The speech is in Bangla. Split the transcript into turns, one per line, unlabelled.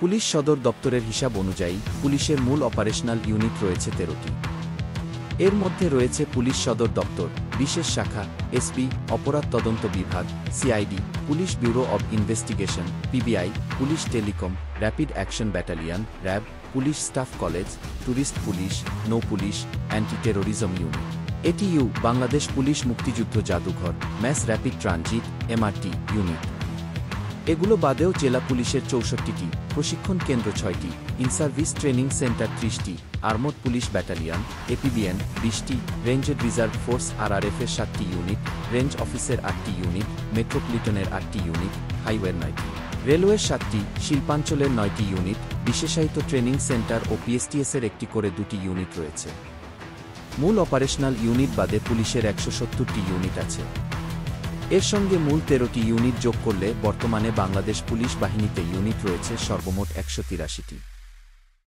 পুলিশ সদর দপ্তরের হিসাব অনুযায়ী পুলিশের মূল অপারেশনাল ইউনিট রয়েছে 13টি। এর মধ্যে রয়েছে পুলিশ সদর দপ্তর, বিশেষ শাখা, এসপি, অপরাধ তদন্ত বিভাগ, CID, police bureau of investigation, PBI, police telecom, rapid action battalion, RAB, police staff college, tourist police, নৌ police, anti terrorism unit, ATU, Bangladesh police মুক্তিযুদ্ধ জাদুঘর, mass rapid transit, MRT unit. এগুলো বাদেও জেলা পুলিশের 64টি, প্রশিক্ষণ কেন্দ্র 6টি, ইনসার্ভিস ট্রেনিং সেন্টার 30টি, আর্মড পুলিশ ব্যাটালিয়ন, এপিবিএন 20টি, রেঞ্জেড রিজার্ভ ফোর্স আরআরএফের 7টি ইউনিট, রেঞ্জ অফিসের 8টি ইউনিট, মেট্রোপলিটনের 8টি ইউনিট, হাইওয়ের 9টি, রেলওয়ের 7টি, শিল্পাঞ্চলের 9টি ইউনিট, বিশেষায়িত ট্রেনিং সেন্টার ও পিএসটিএসের একটি করে 2টি ইউনিট রয়েছে। মূল অপারেশনাল ইউনিট বাদে পুলিশের 170টি ইউনিট আছে। এর সঙ্গে মূল 13টি ইউনিট যোগ করলে বর্তমানে বাংলাদেশ পুলিশ বাহিনীতে ইউনিট রয়েছে সর্বমোট 183টি।